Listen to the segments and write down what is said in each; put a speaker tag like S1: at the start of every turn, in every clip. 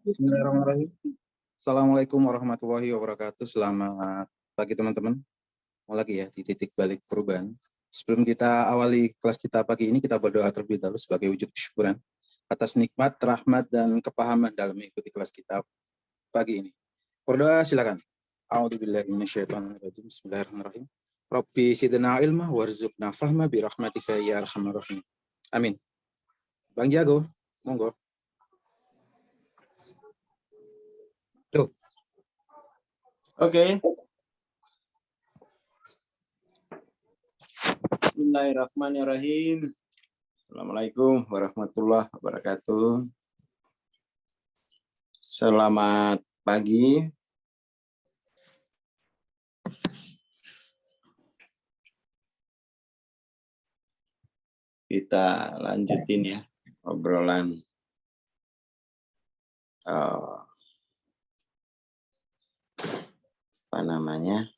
S1: Bismillahirrahmanirrahim. Assalamualaikum warahmatullahi wabarakatuh. Selamat pagi teman-teman. Mau lagi ya di titik balik perubahan. Sebelum kita awali kelas kita pagi ini, kita berdoa terlebih dahulu sebagai wujud kesyukuran atas nikmat, rahmat, dan kepahaman dalam mengikuti kelas kita pagi ini. Berdoa silakan. A'udzubillahi minasyaitonirrajim. Bismillahirrahmanirrahim. Rabbi zidna ilma warzuqna fahma bi rahmatika ya arhamar rahim. Amin. Bang Jago, monggo. Tuh.
S2: Oke. Bismillahirrahmanirrahim. Assalamualaikum warahmatullahi wabarakatuh. Selamat pagi. Kita lanjutin ya obrolan apa namanya?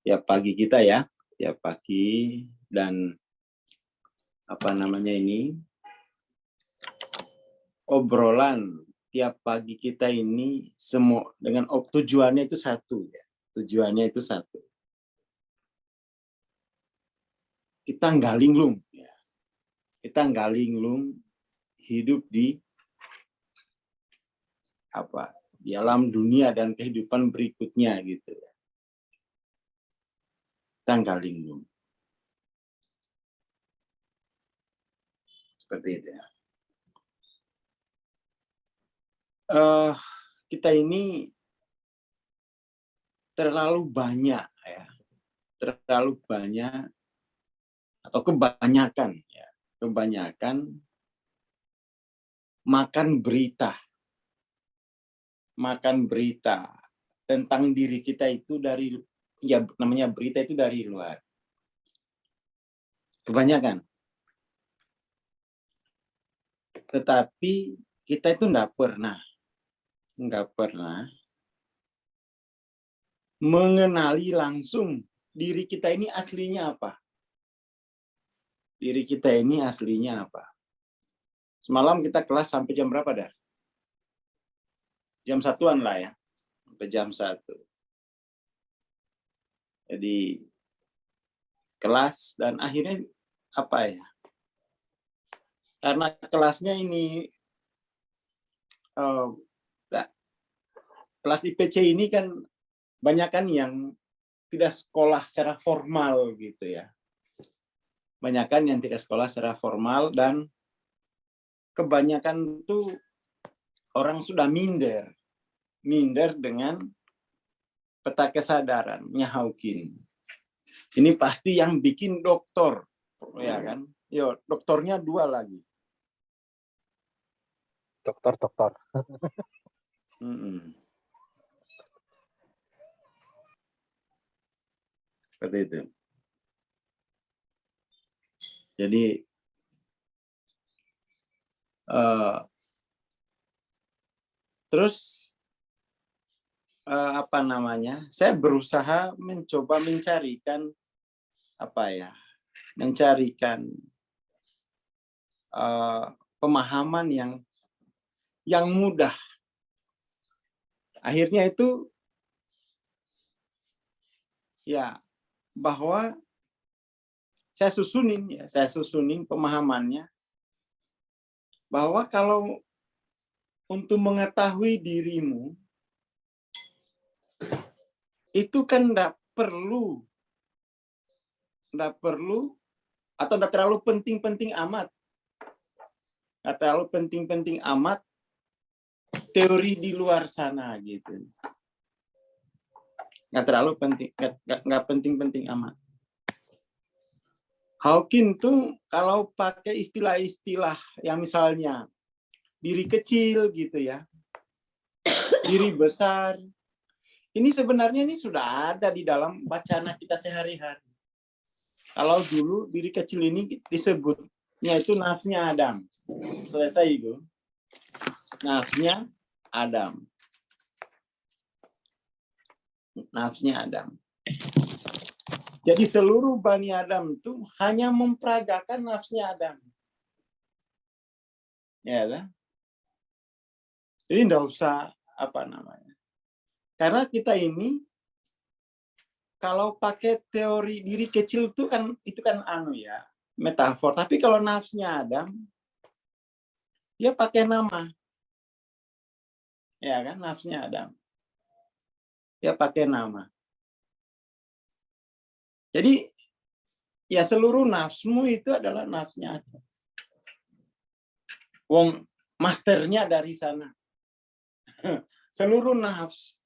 S2: Ya pagi kita ya. Ya pagi dan apa namanya ini? Obrolan tiap pagi kita ini semua dengan tujuannya itu satu ya. Tujuannya itu satu. Kita nggak linglung ya. Kita nggak linglung hidup di apa? Di alam dunia dan kehidupan berikutnya gitu ya. Kita nggak linglung. Seperti itu ya. Kita ini terlalu banyak ya, terlalu banyak atau kebanyakan ya, kebanyakan makan berita tentang diri kita itu dari ya namanya berita itu dari luar, kebanyakan. Tetapi kita itu nggak pernah mengenali langsung diri kita ini aslinya apa. Diri kita ini aslinya apa. Semalam kita kelas sampai jam berapa, Dar? Jam 1-an lah ya. Sampai jam 1. Jadi kelas dan akhirnya apa ya? Karena kelasnya ini kelas IPC ini kan banyak kan yang tidak sekolah secara formal gitu ya. Banyakan yang tidak sekolah secara formal dan kebanyakan tuh orang sudah minder dengan peta kesadarannya Hawking. Ini pasti yang bikin doktor, ya kan? Yo, doktornya 2 lagi.
S1: Dokter.
S2: Seperti itu. Jadi terus apa namanya? Saya berusaha mencoba mencarikan apa ya? Mencarikan pemahaman yang mudah. Akhirnya itu ya bahwa saya susunin pemahamannya bahwa kalau untuk mengetahui dirimu itu kan enggak perlu atau enggak terlalu penting-penting amat. Enggak terlalu penting-penting amat teori di luar sana gitu. Enggak terlalu penting, enggak penting-penting amat. Hawking tuh kalau pakai istilah-istilah yang misalnya diri kecil gitu ya, diri besar, ini sebenarnya ini sudah ada di dalam bacaan kita sehari-hari. Kalau dulu diri kecil ini disebutnya itu nafsnya Adam. Selesai itu. Nafsnya Adam. Nafsnya Adam. Jadi seluruh Bani Adam itu hanya memperagakan nafsnya Adam. Ya kan? Jadi enggak usah apa namanya. Karena kita ini kalau pakai teori diri kecil itu kan anu ya, metafor. Tapi kalau nafsnya Adam, dia pakai nama. Ya kan, nafsnya Adam. Dia pakai nama. Jadi ya seluruh nafsmu itu adalah nafsnya Adam. Wong masternya dari sana. Seluruh nafs.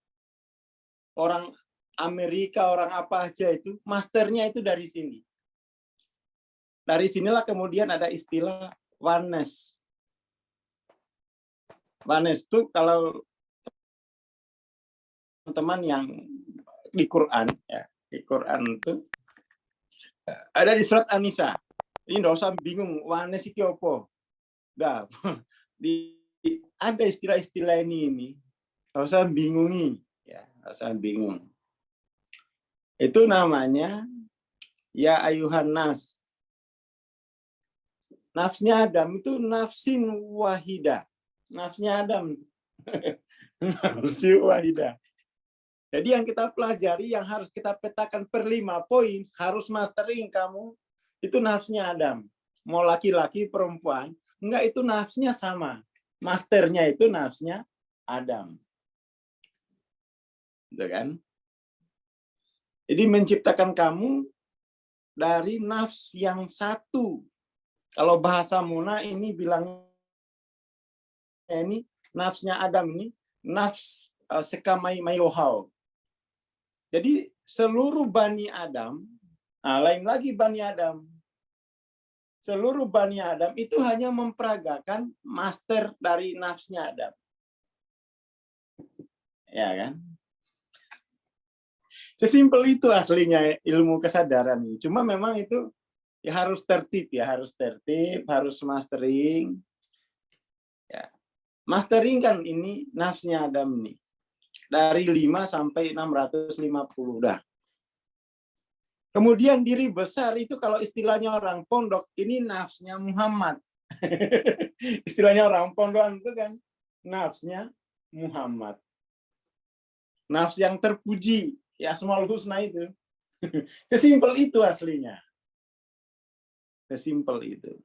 S2: Orang Amerika, orang apa aja itu, masternya itu dari sini. Dari sinilah kemudian ada istilah oneness. Oneness itu kalau teman-teman yang di Quran, ya, di Quran itu ada di surat An-Nisa. Ini nggak usah bingung, oneness itu apa? Dah, ada istilah-istilah ini, nggak usah bingungi, ya, nggak usah bingung. Itu namanya ya ayuhan nas. Nafsnya Adam itu nafsin wahida. Nafsnya Adam. Nafsi wahida. Jadi yang kita pelajari, yang harus kita petakan per 5 poin, harus mastering kamu, itu nafsnya Adam. Mau laki-laki, perempuan, enggak, itu nafsnya sama. Masternya itu nafsnya Adam. Gitu kan? Jadi menciptakan kamu dari nafs yang satu. Kalau bahasa Muna ini bilangnya ini nafsnya Adam ini nafs sekamai mayohau. Jadi seluruh Bani Adam, lain lagi Bani Adam. Seluruh Bani Adam itu hanya memperagakan master dari nafsnya Adam. Ya kan? Sesimpel itu aslinya ilmu kesadaran. Cuma memang itu ya harus tertib, harus mastering. Ya. Mastering kan ini nafsnya Adam nih. Dari 5 sampai 650 dah. Kemudian diri besar itu kalau istilahnya orang pondok, ini nafsnya Muhammad. Istilahnya orang pondok itu kan nafsnya Muhammad. Nafs yang terpuji, ya Asmaul Husna itu. Sesimpel itu aslinya. Sesimpel itu.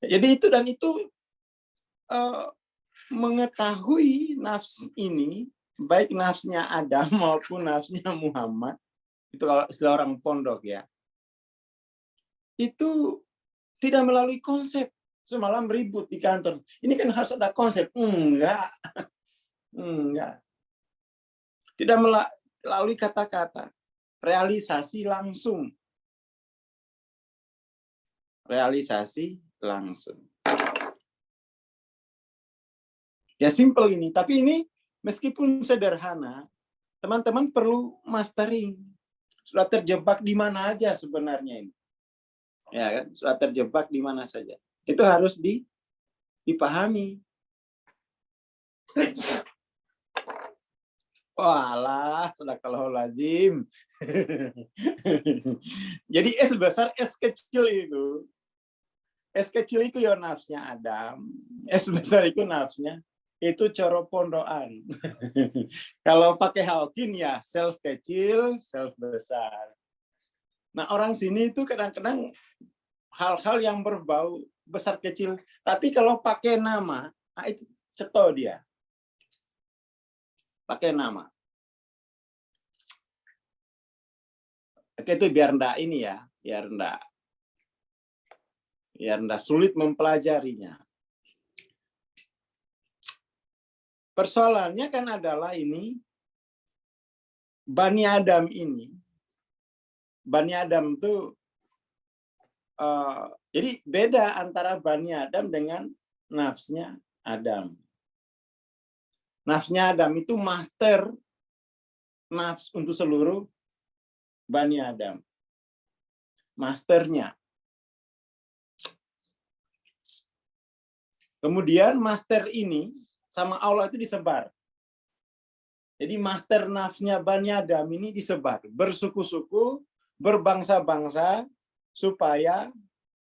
S2: Jadi itu dan itu mengetahui nafs ini, baik nafsnya Adam maupun nafsnya Muhammad, itu kalau istilah orang pondok ya, itu tidak melalui konsep. Semalam ribut di kantor. Ini kan harus ada konsep. Enggak. Enggak. Tidak melalui kata-kata. Realisasi langsung. Realisasi langsung. Ya simpel ini. Tapi ini meskipun sederhana, teman-teman perlu mastering. Sudah terjebak di mana aja sebenarnya ini. Ya kan? Sudah terjebak di mana saja. Itu harus dipahami. Walah, sadaqallahul-azim. Jadi S besar, S kecil itu. S kecil itu ya nafsnya Adam. S besar itu nafsnya. Itu coro pondoan. Kalau pakai Hawking ya self kecil, self besar. Nah orang sini itu kadang-kadang hal-hal yang berbau besar kecil. Tapi kalau pakai nama, itu ceto dia. Pakai nama. Oke, itu biar enggak ini ya, biar enggak sulit mempelajarinya. Persoalannya kan adalah ini Bani Adam ini. Bani Adam itu jadi beda antara Bani Adam dengan nafsnya Adam. Nafsnya Adam itu master nafs untuk seluruh Bani Adam. Masternya. Kemudian master ini sama Allah itu disebar. Jadi master nafsnya Bani Adam ini disebar. Bersuku-suku, berbangsa-bangsa, supaya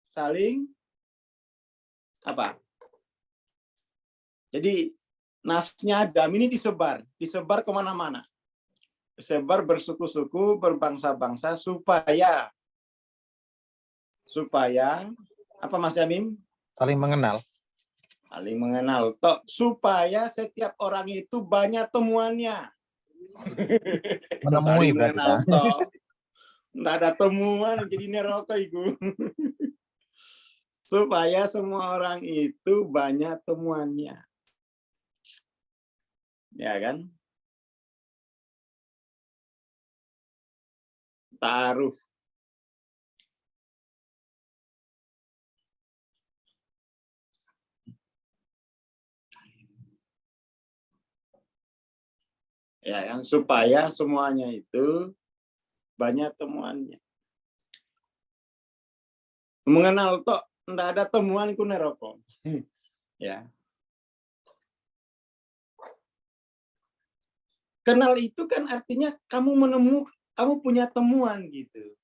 S2: saling apa? Jadi nafsnya Adam ini disebar kemana-mana. Disebar bersuku-suku, berbangsa-bangsa supaya apa Mas Yamim?
S3: Saling mengenal.
S2: Saling mengenal. Tok, supaya setiap orang itu banyak temuannya.
S3: Menemui
S2: Saling
S3: berarti,
S2: mengenal,
S3: Pak.
S2: tok. Nggak ada temuan jadi neraka itu. Supaya semua orang itu banyak temuannya. Ya kan? Taruh. Ya kan? Supaya semuanya itu banyak temuannya. Mengenal tok, nggak ada temuan ku neraka. Ya. Kenal itu kan artinya kamu punya temuan gitu.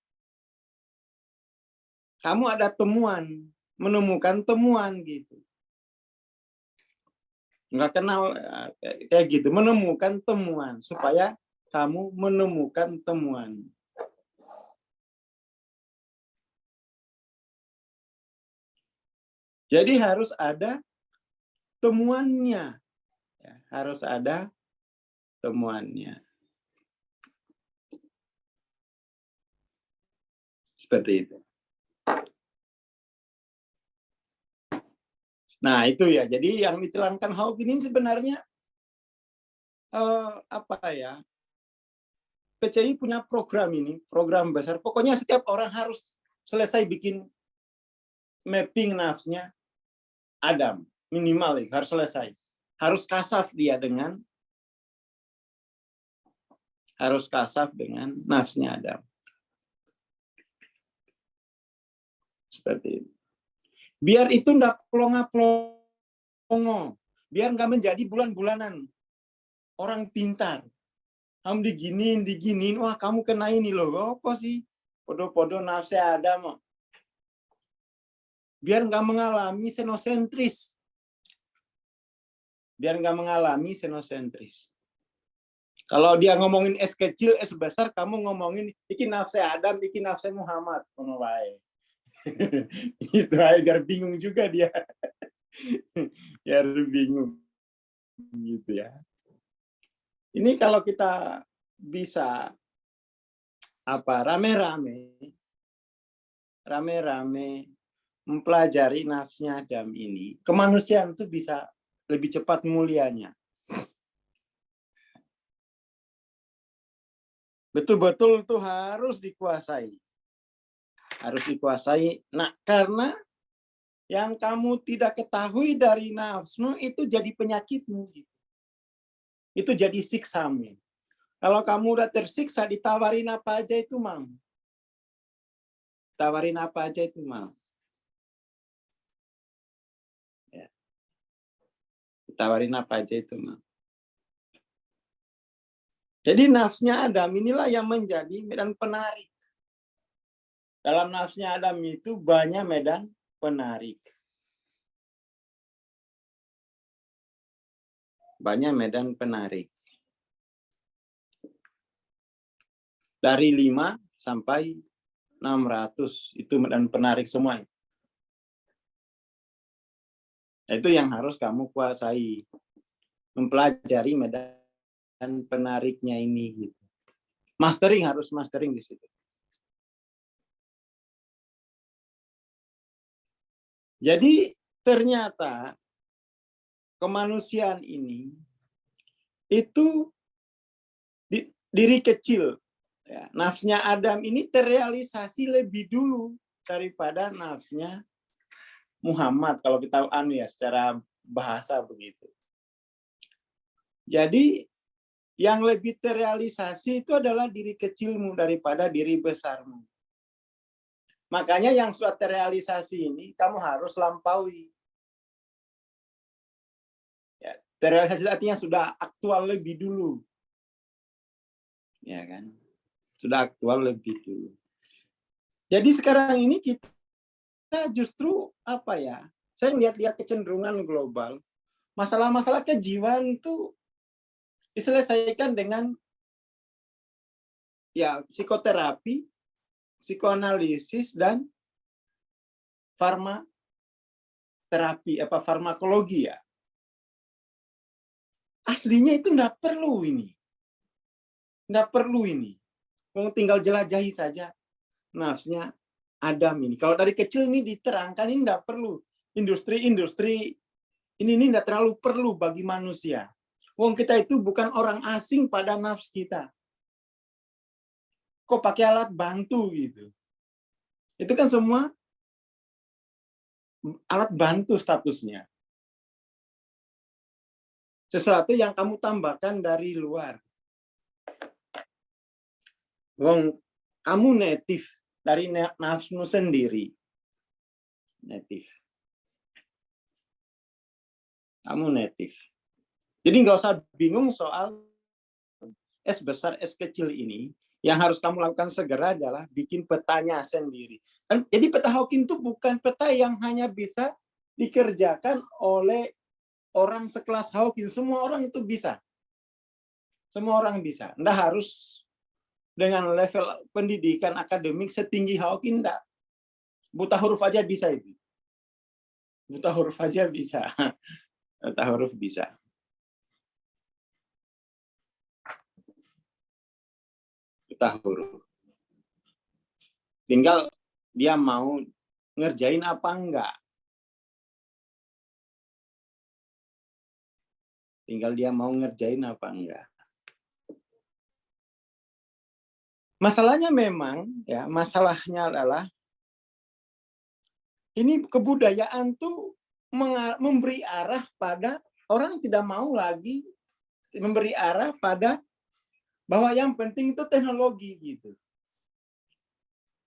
S2: Kamu ada temuan, menemukan temuan gitu. Nggak kenal kayak gitu, menemukan temuan supaya kamu menemukan temuan. Jadi harus ada temuannya. Ya, harus ada temuannya. Seperti itu. Nah, itu ya. Jadi yang diterangkan Hawking ini sebenarnya apa ya? PCI punya program ini, program besar. Pokoknya setiap orang harus selesai bikin mapping nafsnya Adam, minimal harus selesai. Harus kasaf dia dengan nafsnya Adam. Seperti itu. Biar itu enggak plonga-plongo. Biar enggak menjadi bulan-bulanan. Orang pintar. Kamu diginiin. Wah, kamu kena ini loh. Apa sih? Podo-podo nafsnya Adam. Biar enggak mengalami xenocentris. Kalau dia ngomongin S kecil, S besar, kamu ngomongin iki nafse Adam, iki nafse Muhammad. Itu agar bingung juga dia. Ya bingung. Gitu ya. Ini kalau kita bisa rame-rame mempelajari nafsnya Adam ini, kemanusiaan itu bisa lebih cepat mulianya. Betul-betul itu harus dikuasai. Nah, karena yang kamu tidak ketahui dari nafsu itu jadi penyakitmu. Itu jadi siksamu. Kalau kamu udah tersiksa, ditawarin apa aja itu mau. Ya. Ditawarin apa aja itu mau. Jadi nafsnya Adam inilah yang menjadi medan penarik. Dalam nafsnya Adam itu banyak medan penarik. Dari 5 sampai 600 itu medan penarik semua. Itu yang harus kamu kuasai. Mempelajari medan penariknya ini gitu. Harus mastering di situ. Jadi ternyata kemanusiaan ini itu diri kecil. Ya, nafsnya Adam ini terrealisasi lebih dulu daripada nafsnya Muhammad, kalau kita secara bahasa begitu. Jadi yang lebih terrealisasi itu adalah diri kecilmu daripada diri besarmu. Makanya yang sudah terrealisasi ini kamu harus lampaui. Ya, terrealisasi artinya sudah aktual lebih dulu. Ya kan? Sudah aktual lebih dulu. Jadi sekarang ini kita justru saya lihat-lihat kecenderungan global, masalah-masalah kejiwaan itu diselesaikan dengan ya psikoterapi, psikoanalisis, dan farmakologi ya. Aslinya itu enggak perlu ini. Enggak perlu ini. Mau tinggal jelajahi saja nafsnya Adam ini. Kalau dari kecil ini diterangkan, ini enggak perlu. Industri ini enggak terlalu perlu bagi manusia. Wong kita itu bukan orang asing pada nafs kita. Kok pakai alat bantu gitu? Itu kan semua alat bantu statusnya. Sesuatu yang kamu tambahkan dari luar. Wong, kamu native dari nafsu sendiri. Native. Kamu native. Jadi nggak usah bingung soal S besar, S kecil ini. Yang harus kamu lakukan segera adalah bikin petanya sendiri. Jadi peta Hawking itu bukan peta yang hanya bisa dikerjakan oleh orang sekelas Hawking. Semua orang itu bisa. Semua orang bisa. Nggak harus dengan level pendidikan akademik setinggi Hawking, enggak. Buta huruf aja bisa itu. Buta huruf aja bisa. Buta huruf bisa. Buta huruf. Tinggal dia mau ngerjain apa enggak. Tinggal dia mau ngerjain apa enggak. Masalahnya memang, ya, masalahnya adalah ini kebudayaan tuh memberi arah pada orang tidak mau lagi memberi arah pada bahwa yang penting itu teknologi gitu.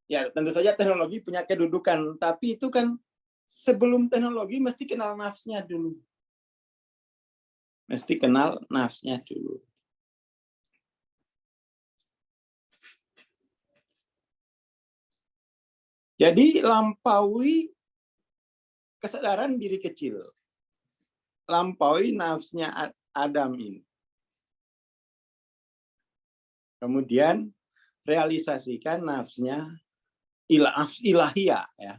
S2: Ya, tentu saja teknologi punya kedudukan, tapi itu kan sebelum teknologi mesti kenal nafsnya dulu. Mesti kenal nafsnya dulu. Jadi lampaui kesadaran diri kecil. Lampaui nafsnya Adam ini. Kemudian realisasikan nafsnya ilahiyah. Ya.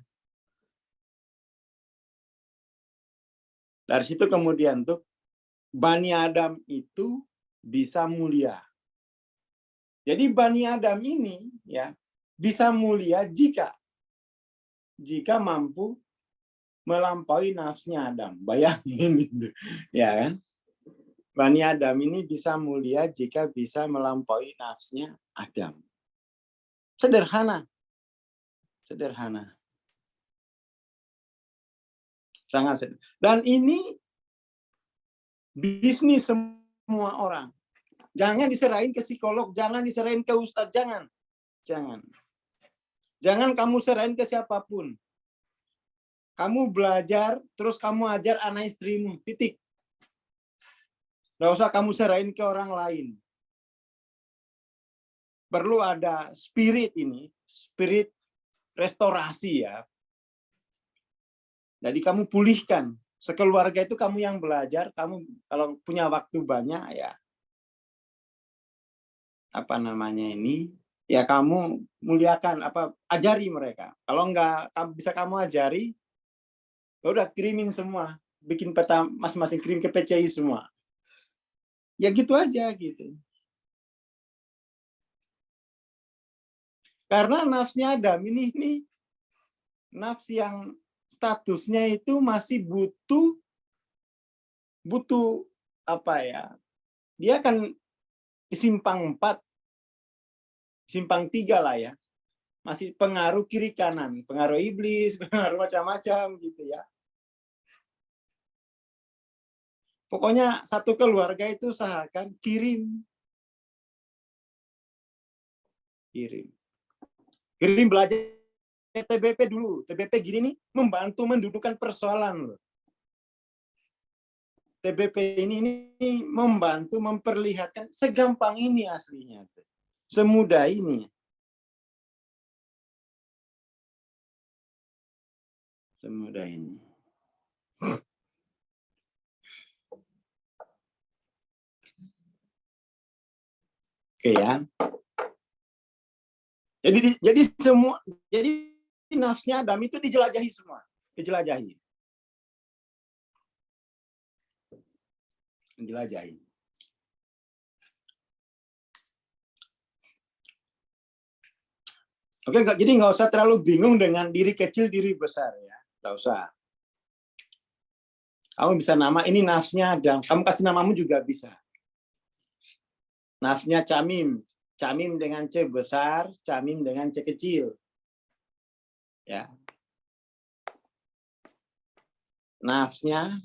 S2: Dari situ kemudian tuh Bani Adam itu bisa mulia. Jadi Bani Adam ini ya bisa mulia jika mampu melampaui nafsnya Adam. Bayangin gitu. Ya kan? Bani Adam ini bisa mulia jika bisa melampaui nafsnya Adam. Sederhana. Sederhana. Sangat sederhana. Dan ini bisnis semua orang. Jangan diserahin ke psikolog, jangan diserahin ke ustadz, jangan. Jangan. Jangan kamu serahin ke siapapun. Kamu belajar, terus kamu ajar anak istrimu, titik. Nggak usah kamu serahin ke orang lain. Perlu ada spirit ini, spirit restorasi ya. Jadi kamu pulihkan. Sekeluarga itu kamu yang belajar, kamu kalau punya waktu banyak ya, apa namanya ini, ya kamu muliakan, ajari mereka. Kalau nggak bisa kamu ajari, ya udah kirimin semua, bikin peta masing-masing, kirim ke PCI semua. Ya gitu aja gitu. Karena nafsnya Adam ini nafs yang statusnya itu masih butuh apa ya? Dia kan simpang 4, simpang 3 lah ya. Masih pengaruh kiri kanan, pengaruh iblis, pengaruh macam-macam gitu ya. Pokoknya satu keluarga itu usahakan kirim belajar TBP dulu. TBP gini nih membantu mendudukkan persoalan loh. TBP ini membantu memperlihatkan segampang ini aslinya. Semudah ini. Semudah ini. Oke ya. Jadi nafsnya Adam itu dijelajahi semua, dijelajahi. Oke, jadi nggak usah terlalu bingung dengan diri kecil, diri besar ya, nggak usah. Kamu bisa nama ini nafsnya Adam, kamu kasih namamu juga bisa. Nafsnya Camim, Camim dengan C besar, Camim dengan C kecil. Ya. Nafsnya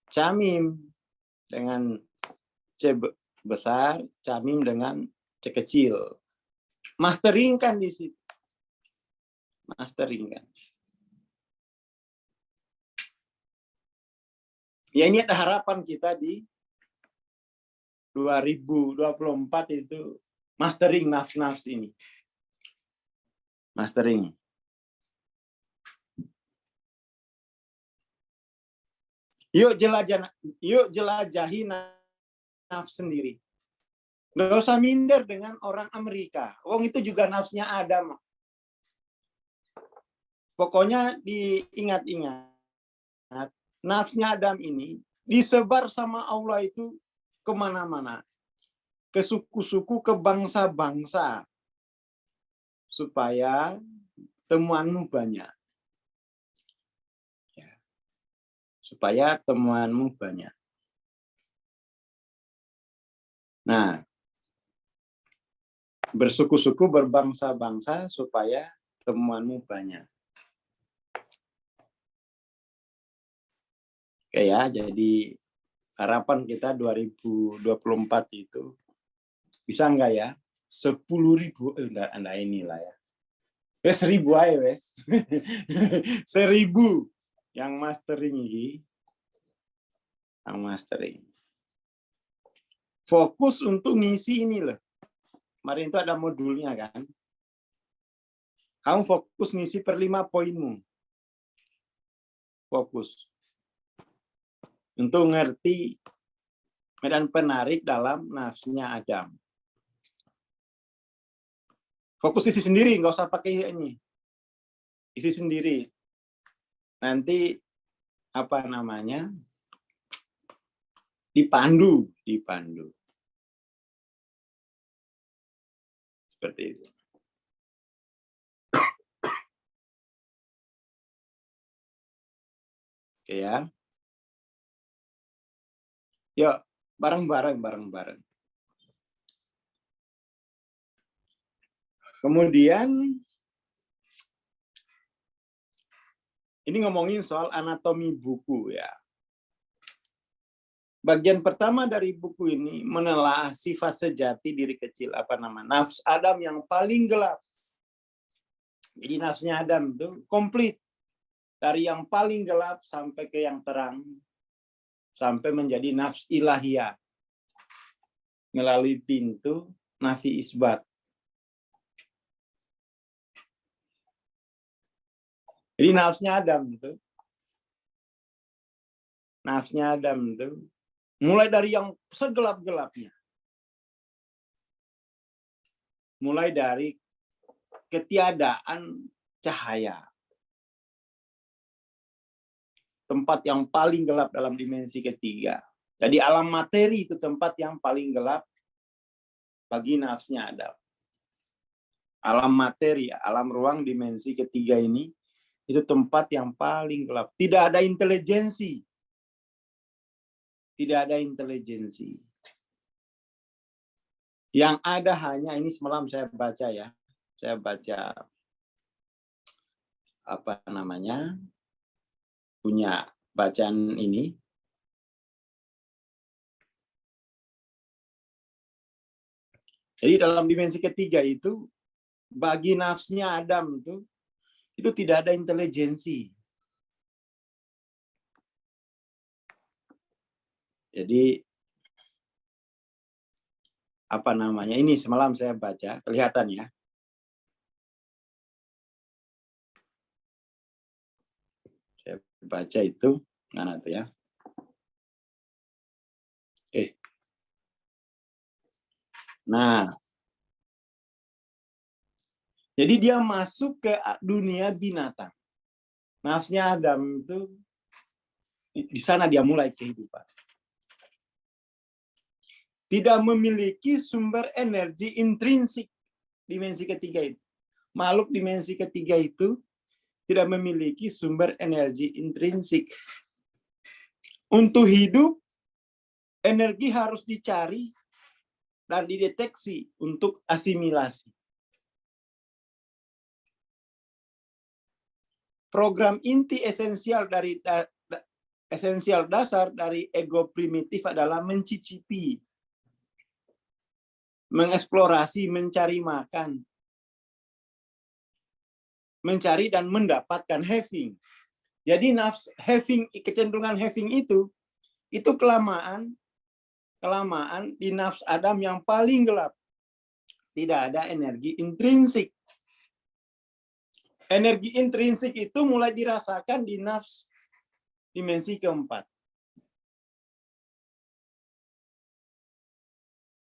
S2: Camim dengan C besar, Camim dengan C kecil. Mastering kan di situ. Mastering kan. Ya ini ada harapan kita di 2024 itu mastering nafs-nafs ini. Mastering. Yuk jelajahi nafs sendiri. Nggak usah minder dengan orang Amerika. Wong itu juga nafsnya Adam. Pokoknya diingat-ingat. Nafsnya Adam ini disebar sama Allah itu kemana-mana. Ke suku-suku, ke bangsa-bangsa. Supaya temuanmu banyak. Supaya temuanmu banyak. Nah, bersuku-suku, berbangsa-bangsa supaya temuanmu banyak. Oke ya, jadi harapan kita 2024 itu bisa enggak ya? 10.000, enggak inilah ya. 1.000 aja wes. 1.000 yang mastering ini. Yang mastering. Fokus untuk ngisi ini loh. Kemarin itu ada modulnya kan. Kamu fokus ngisi per 5 poinmu. Fokus. Untuk ngerti medan penarik dalam nafsnya Adam. Fokus isi sendiri, nggak usah pakai ini. Isi sendiri. Nanti apa namanya? Dipandu. Seperti itu. Oke ya. Yuk, bareng-bareng. Kemudian, ini ngomongin soal anatomi buku ya. Bagian pertama dari buku ini menelaah sifat sejati diri kecil, nafs Adam yang paling gelap. Jadi nafsnya Adam itu komplit. Dari yang paling gelap sampai ke yang terang. Sampai menjadi nafs ilahiyah. Melalui pintu nafi isbat. Jadi nafsnya Adam itu mulai dari yang segelap-gelapnya. Mulai dari ketiadaan cahaya. Tempat yang paling gelap dalam dimensi ketiga. Jadi alam materi itu tempat yang paling gelap bagi nafsnya Adam. Alam materi, alam ruang dimensi ketiga ini itu tempat yang paling gelap. Tidak ada intelijensi. Yang ada hanya ini semalam saya baca ya. Saya baca punya bacaan ini. Jadi dalam dimensi ketiga itu bagi nafsnya Adam itu tidak ada intelijensi. Jadi ini semalam saya baca, kelihatan ya. Saya Baca itu mana tuh ya? Nah, jadi dia masuk ke dunia binatang. Nafsnya Adam itu di sana dia mulai kehidupan. Tidak memiliki sumber energi intrinsik dimensi ketiga itu. Makhluk dimensi ketiga itu tidak memiliki sumber energi intrinsik. Untuk hidup, energi harus dicari dan dideteksi untuk asimilasi. Program inti esensial dasar dari ego primitif adalah mencicipi, mengeksplorasi, mencari makan, mencari dan mendapatkan having. Jadi nafs having, kecenderungan having itu kelamaan di nafs Adam yang paling gelap. Tidak ada energi intrinsik. Energi intrinsik itu mulai dirasakan di nafs dimensi keempat.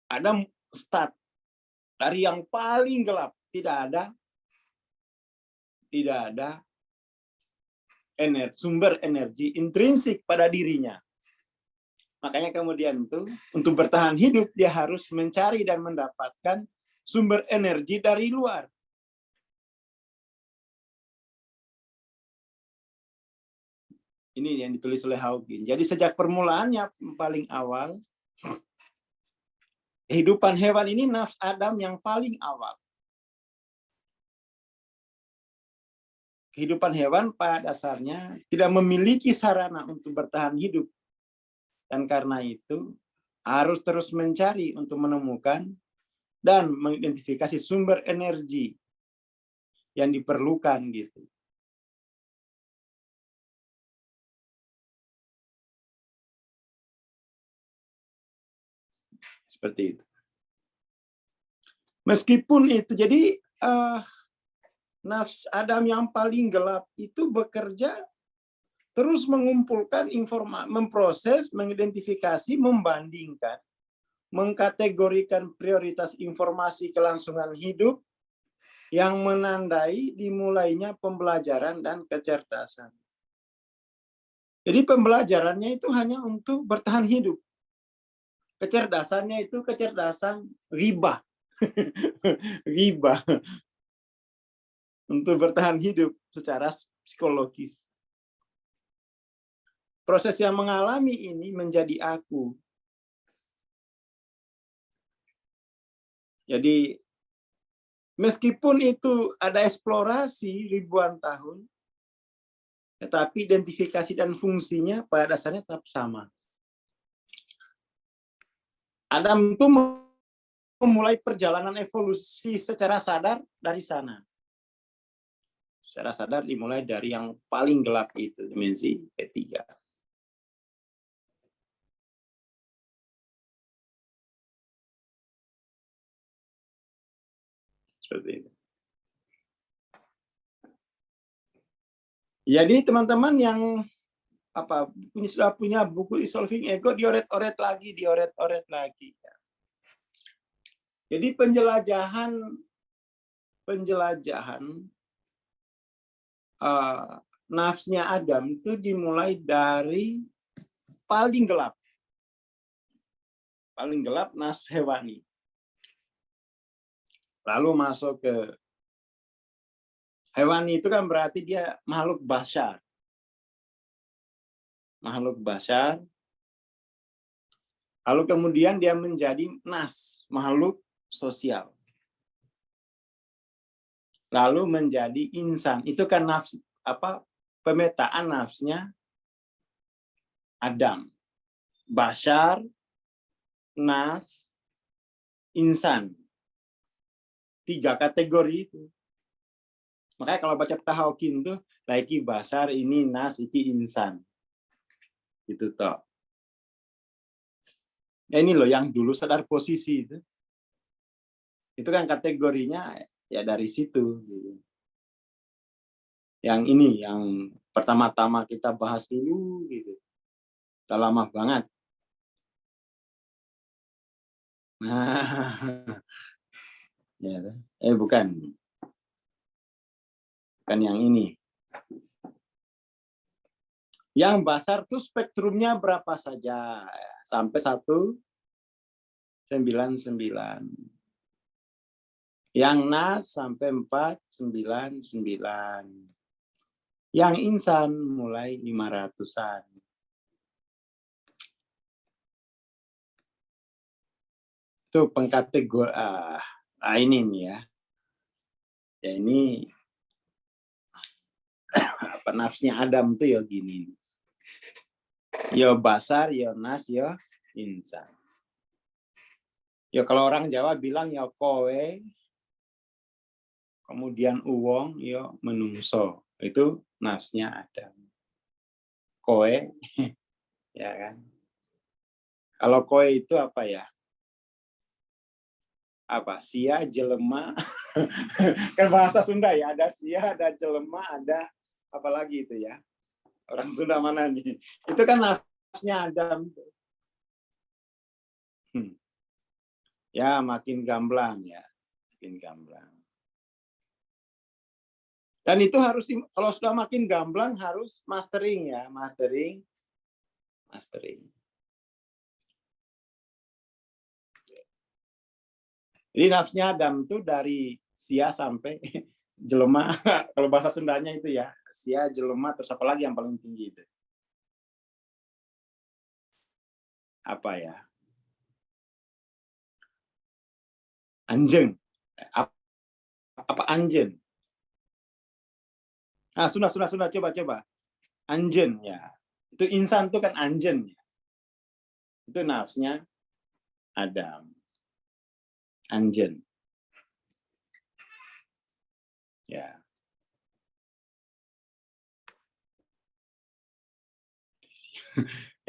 S2: Ada start dari yang paling gelap, tidak ada sumber energi intrinsik pada dirinya. Makanya kemudian itu untuk bertahan hidup dia harus mencari dan mendapatkan sumber energi dari luar. Ini yang ditulis oleh Hawking. Jadi sejak permulaannya paling awal, kehidupan hewan ini nafs Adam yang paling awal. Kehidupan hewan pada dasarnya tidak memiliki sarana untuk bertahan hidup. Dan karena itu harus terus mencari untuk menemukan dan mengidentifikasi sumber energi yang diperlukan gitu. Seperti itu. Meskipun itu, jadi nafs Adam yang paling gelap itu bekerja terus mengumpulkan informasi, memproses, mengidentifikasi, membandingkan, mengkategorikan prioritas informasi kelangsungan hidup yang menandai dimulainya pembelajaran dan kecerdasan. Jadi pembelajarannya itu hanya untuk bertahan hidup. Kecerdasannya itu kecerdasan ghibah. Ghibah. Untuk bertahan hidup secara psikologis. Proses yang mengalami ini menjadi aku. Jadi meskipun itu ada eksplorasi ribuan tahun, tetapi identifikasi dan fungsinya pada dasarnya tetap sama. Adam itu memulai perjalanan evolusi secara sadar dari sana. Secara sadar dimulai dari yang paling gelap itu, dimensi ketiga. Seperti itu. Jadi teman-teman yang sudah punya buku Dissolving Ego, dioret-oret lagi. Jadi penjelajahan nafsnya Adam itu dimulai dari paling gelap. Paling gelap nafs hewani. Lalu masuk ke hewani itu kan berarti dia makhluk basyar. Makhluk basyar. Lalu kemudian dia menjadi nas, makhluk sosial. Lalu menjadi insan. Itu kan nafs pemetaan nafsnya Adam. Basyar, nas, insan. 3 kategori itu. Makanya kalau baca Hawking tuh lagi basyar, ini nas, ini insan. Itu toh. Ya ini loh yang dulu sadar posisi itu. Itu kan kategorinya ya dari situ. Yang ini, yang pertama-tama kita bahas dulu gitu. Udah lama banget. Nah, ya, bukan yang ini. Yang basar tuh spektrumnya berapa saja? Sampai 199. Yang nas sampai 499. Yang insan mulai 500-an. Itu pengkategori ini nih ya. Ya ini apa nafsnya Adam tuh ya gini. Yo basar, yo nas, yo insan. Ya kalau orang Jawa bilang ya kowe, kemudian uwong, yo menungso. Itu nafsnya Adam. Kowe, ya kan. Kalau kowe itu apa ya? Apa? Sia, jelema. Kan bahasa Sunda ya, ada sia, ada jelema, ada apa lagi itu ya? Orang Sunda mana nih? Itu kan nafsnya Adam. Ya, makin gamblang ya. Makin gamblang. Dan itu harus, kalau sudah makin gamblang harus mastering ya. Mastering. Jadi nafsnya Adam itu dari sia sampai jelema. Kalau bahasa Sundanya itu ya. Sia, jelema, terus apa lagi yang paling tinggi itu? Apa ya? Anjing. Apa anjen? Ah, sudah. Coba. Anjen ya. Itu insan itu kan anjen ya. Itu nafsnya Adam. Anjen. Ya.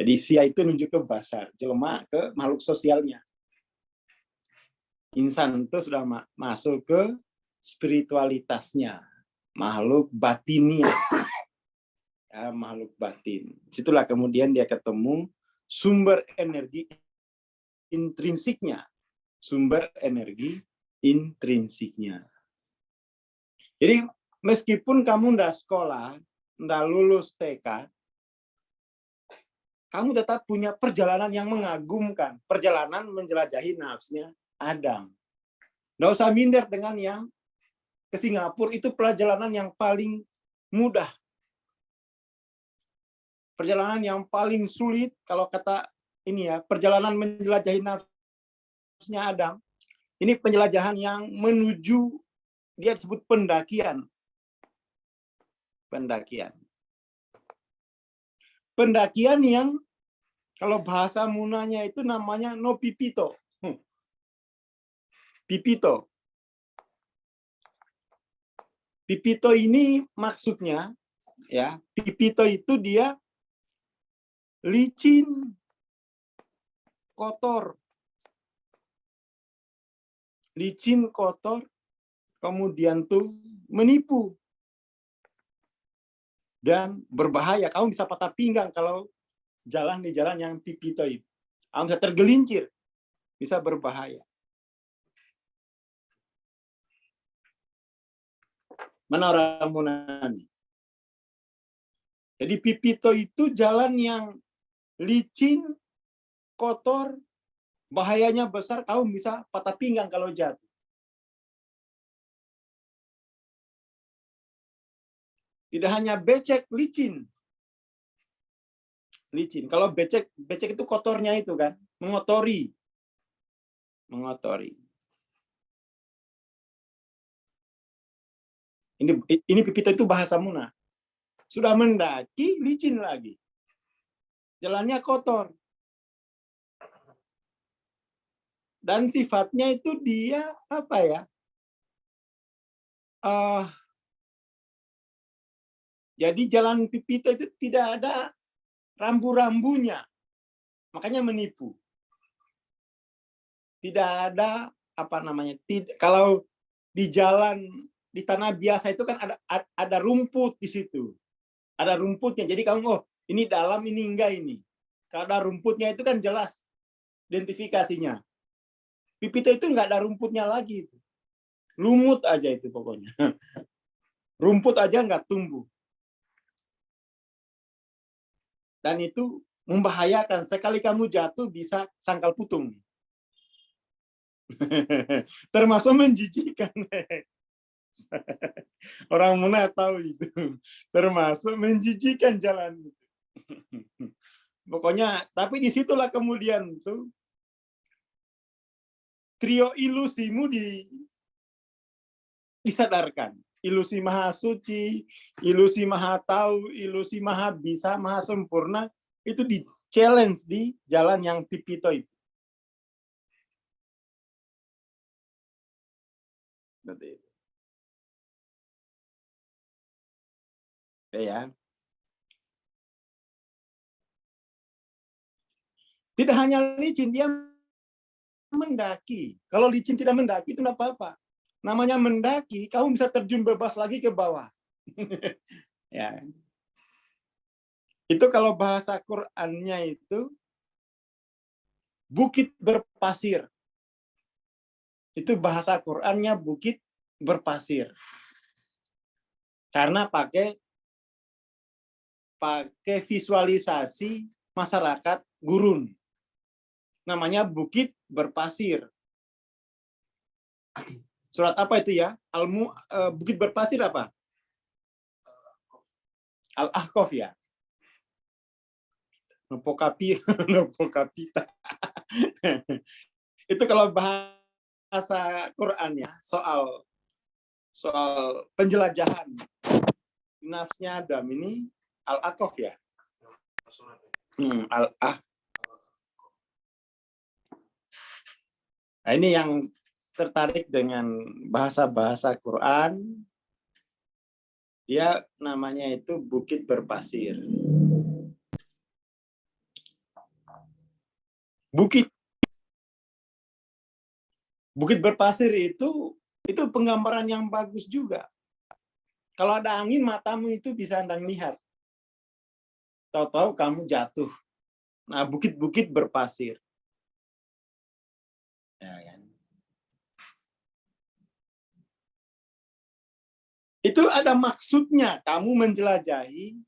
S2: Jadi sia itu nunjuk ke basar, jelema ke makhluk sosialnya. Insan itu sudah masuk ke spiritualitasnya, makhluk batinnya. Ya, makhluk batin. Situlah kemudian dia ketemu sumber energi intrinsiknya. Sumber energi intrinsiknya. Jadi meskipun kamu ndak sekolah, ndak lulus TK, kamu tetap punya perjalanan yang mengagumkan. Perjalanan menjelajahi nafsnya Adam. Nggak usah minder dengan yang ke Singapura, itu perjalanan yang paling mudah. Perjalanan yang paling sulit, kalau kata ini ya, perjalanan menjelajahi nafsnya Adam, ini penjelajahan yang menuju, dia disebut pendakian. Pendakian yang kalau bahasa munanya itu namanya no pipito. Pipito. Pipito ini maksudnya ya, pipito itu dia licin, kotor. Licin, kotor, kemudian tuh menipu. Dan berbahaya. Kamu bisa patah pinggang kalau jalan di jalan yang pipito itu. Kamu bisa tergelincir. Bisa berbahaya. Mana orang Munani? Jadi pipito itu jalan yang licin, kotor, bahayanya besar, kamu bisa patah pinggang kalau jatuh. Tidak hanya becek, licin. Licin. Kalau becek itu kotornya itu kan, mengotori. Ini pipito itu bahasa Muna. Sudah mendaki, licin lagi. Jalannya kotor. Dan sifatnya itu dia apa ya? Jadi jalan pipito itu tidak ada rambu-rambunya. Makanya menipu. Tidak ada apa namanya? Kalau di jalan di tanah biasa itu kan ada rumput di situ. Ada rumputnya. Jadi kamu, oh ini dalam, ini enggak ini. Kalau ada rumputnya itu kan jelas identifikasinya. Pipito itu enggak ada rumputnya lagi. Lumut aja itu pokoknya. Rumput aja enggak tumbuh. Dan itu membahayakan. Sekali kamu jatuh bisa sangkal putung. Termasuk menjijikan. Orang Muna tahu itu. Termasuk menjijikan jalan. Pokoknya, tapi disitulah kemudian tuh trio ilusimu disadarkan. Ilusi maha suci, ilusi maha tahu, ilusi maha bisa, maha sempurna, itu di-challenge di jalan yang pipito itu. Ya. Tidak hanya licin, dia mendaki. Kalau licin tidak mendaki itu tidak apa-apa. Namanya mendaki, kamu bisa terjun bebas lagi ke bawah. Ya. Itu kalau bahasa Qur'annya itu bukit berpasir. Itu bahasa Qur'annya bukit berpasir. Karena pakai visualisasi masyarakat gurun. Namanya bukit berpasir. Surat apa itu ya? Bukit berpasir apa? Al-Ahqaf ya. Nopokapita. Itu kalau bahasa Qur'annya soal penjelajahan nafsnya Adam ini Al-Ahqaf ya. Al-Ah. Nah, ini yang tertarik dengan bahasa-bahasa Quran, dia namanya itu bukit berpasir. Bukit berpasir itu penggambaran yang bagus juga. Kalau ada angin, matamu itu bisa Anda lihat. Tahu-tahu kamu jatuh. Nah, bukit-bukit berpasir. Ya, kan? Itu ada maksudnya, kamu menjelajahi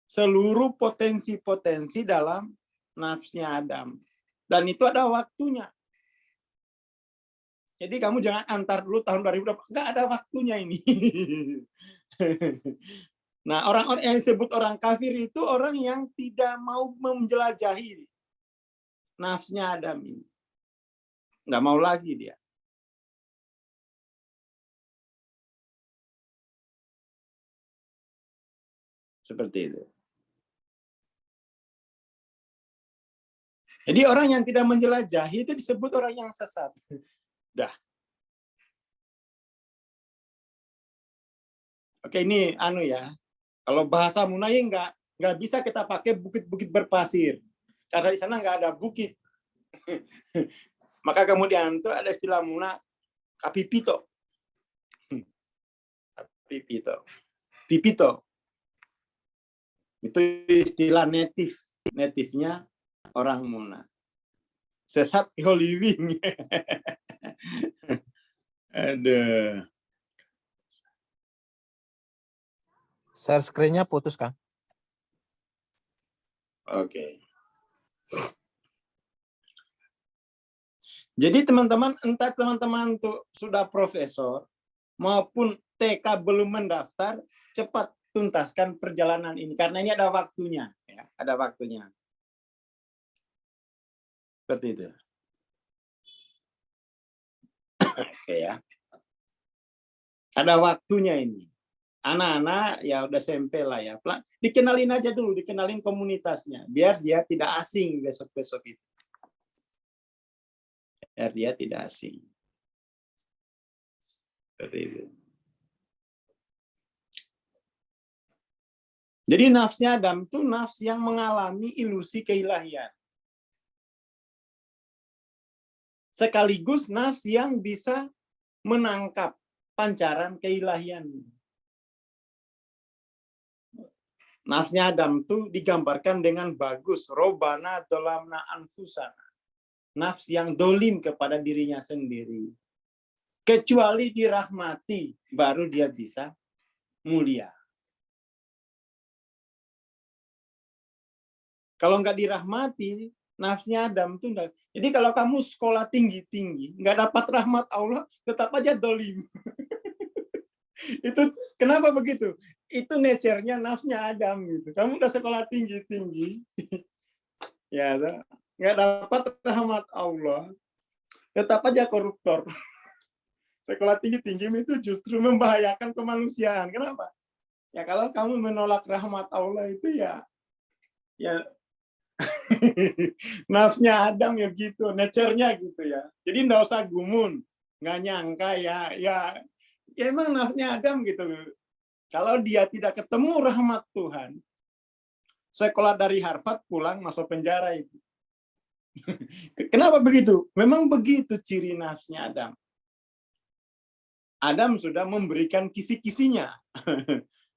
S2: seluruh potensi-potensi dalam nafsnya Adam. Dan itu ada waktunya. Jadi kamu jangan antar dulu tahun 2020, nggak ada waktunya ini. Nah, orang-orang yang disebut orang kafir itu orang yang tidak mau menjelajahi nafsnya Adam ini. Nggak mau lagi dia. Seperti itu. Jadi orang yang tidak menjelajahi itu disebut orang yang sesat. Dah. Oke, ini ya. Kalau bahasa Munai nggak bisa kita pakai bukit-bukit berpasir. Karena di sana nggak ada bukit. Maka kemudian itu ada istilah Muna kapipito. Pipito. Itu istilah native-nya orang Muna. Sesat Hollywood. Aduh.
S3: Share screen-nya putus, Kang.
S2: Oke. Jadi teman-teman, entah teman-teman tuh sudah profesor maupun TK belum mendaftar, cepat tuntaskan perjalanan ini karena ini ada waktunya, ya, ada waktunya. Seperti itu. Oke ya. Ada waktunya ini. Anak-anak ya udah SMP lah ya. Dikenalin aja dulu, dikenalin komunitasnya biar dia tidak asing besok-besok itu. Biar dia tidak asing. Seperti itu. Jadi nafsnya Adam itu nafs yang mengalami ilusi keilahian. Sekaligus nafs yang bisa menangkap pancaran keilahian. Nafsnya Adam tuh digambarkan dengan bagus. Robana dolamna anfusana. Nafs yang dolim kepada dirinya sendiri. Kecuali dirahmati, baru dia bisa mulia. Kalau nggak dirahmati, nafsnya Adam tuh enggak. Jadi kalau kamu sekolah tinggi-tinggi, nggak dapat rahmat Allah, tetap aja dolim. Itu kenapa begitu? Itu nature-nya nafsnya Adam gitu. Kamu udah sekolah tinggi-tinggi, ya nggak dapat rahmat Allah, tetap aja koruptor. Sekolah tinggi-tinggi itu justru membahayakan kemanusiaan. Kenapa? Ya kalau kamu menolak rahmat Allah itu ya nafsnya Adam ya gitu, nature-nya gitu ya. Jadi nggak usah gumun, nggak nyangka ya emang nafsnya Adam gitu. Kalau dia tidak ketemu rahmat Tuhan, sekolah dari Harvard pulang masuk penjara itu. Kenapa begitu? Memang begitu ciri nafsnya Adam. Adam sudah memberikan kisi-kisinya.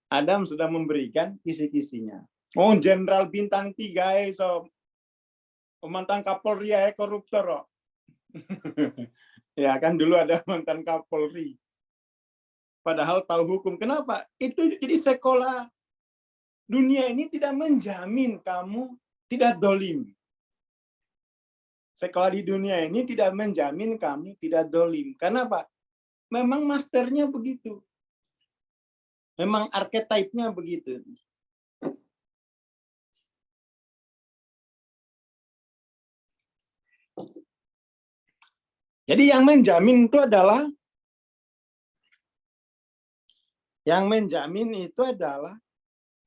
S2: Adam sudah memberikan kisi-kisinya. Oh, Jenderal Bintang 3 so mantan Kapolri ya koruptor. Oh. Ya kan dulu ada mantan Kapolri. Padahal tahu hukum. Kenapa? Itu jadi sekolah dunia ini tidak menjamin kamu tidak dolim. Sekolah di dunia ini tidak menjamin kamu tidak dolim. Kenapa? Memang masternya begitu. Memang archetype-nya begitu. Jadi yang menjamin itu adalah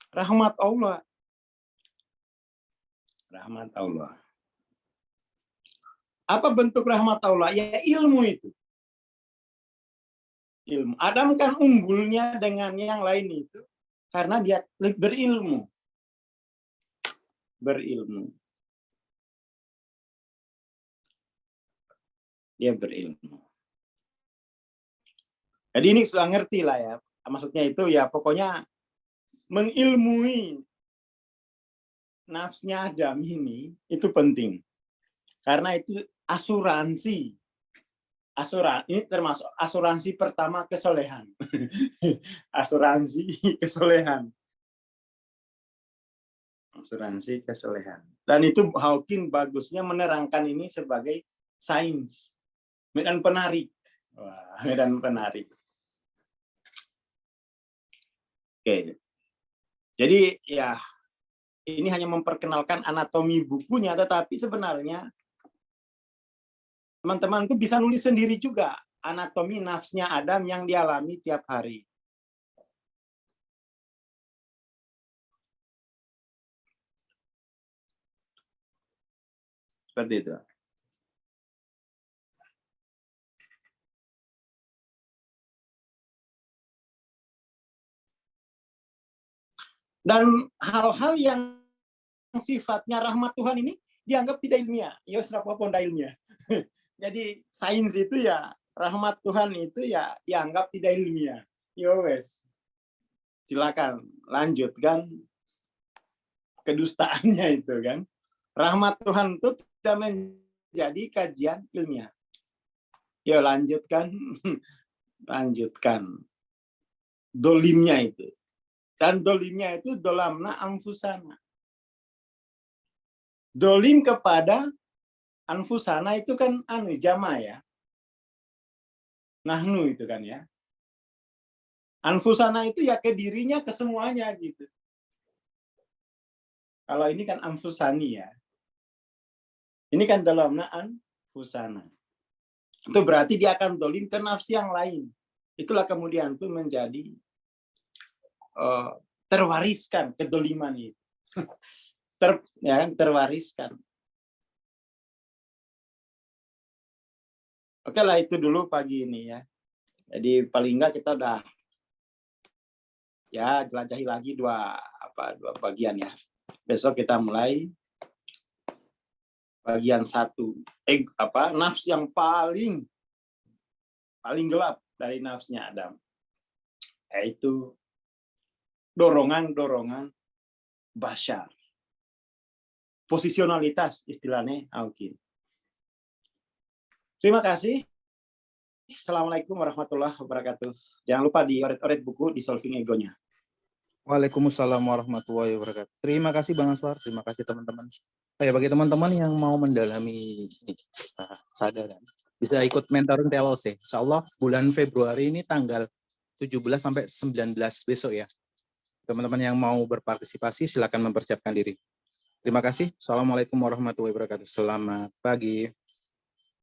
S2: rahmat Allah. Rahmat Allah. Apa bentuk rahmat Allah? Ya ilmu itu. Ilmu. Adam kan unggulnya dengan yang lain itu karena dia berilmu. Berilmu. Dia berilmu. Jadi ini sudah ngerti lah ya. Maksudnya itu ya pokoknya mengilmui nafsnya Adam ini itu penting. Karena itu asuransi. Ini termasuk asuransi pertama kesolehan. Asuransi kesolehan. Asuransi kesolehan. Dan itu Hawking bagusnya menerangkan ini sebagai sains. Medan penarik. Wah, medan penarik. Oke. Jadi ya ini hanya memperkenalkan anatomi bukunya, tetapi sebenarnya teman-teman tuh bisa nulis sendiri juga anatomi nafsnya Adam yang dialami tiap hari. Seperti itu. Dan hal-hal yang sifatnya rahmat Tuhan ini dianggap tidak ilmiah. Ya serapa pun ilmiah. Jadi sains itu ya rahmat Tuhan itu ya dianggap tidak ilmiah. Yo wes. Silakan lanjutkan kedustaannya itu kan. Rahmat Tuhan itu tidak menjadi kajian ilmiah. Yo lanjutkan lanjutkan dolimnya itu. Dan dolimnya itu dolamna anfusana. Dolim kepada anfusana itu kan jama ya. Nahnu itu kan ya. Anfusana itu ya ke dirinya, ke semuanya gitu. Kalau ini kan anfusani ya. Ini kan dolamna anfusana. Itu berarti dia akan dolim ke nafsi yang lain. Itulah kemudian itu menjadi terwariskan kedoliman itu. Terwariskan. Oke lah itu dulu pagi ini ya. Jadi paling enggak kita udah ya jelajahi lagi dua bagian ya. Besok kita mulai bagian 1. Nafs yang paling gelap dari nafsnya Adam. Yaitu dorongan-dorongan bashar. Posisionalitas istilahnya mungkin. Terima kasih. Assalamualaikum warahmatullahi wabarakatuh. Jangan lupa dioret-oret buku di Solving Ego-nya.
S1: Waalaikumsalam warahmatullahi wabarakatuh. Terima kasih Bang Aswar, terima kasih teman-teman. Bagi teman-teman yang mau mendalami kesadaran, bisa ikut mentoring TLC. Insya Allah bulan Februari ini tanggal 17 sampai 19 besok ya. Teman-teman yang mau berpartisipasi silakan mempersiapkan diri. Terima kasih. Assalamualaikum warahmatullahi wabarakatuh. Selamat pagi.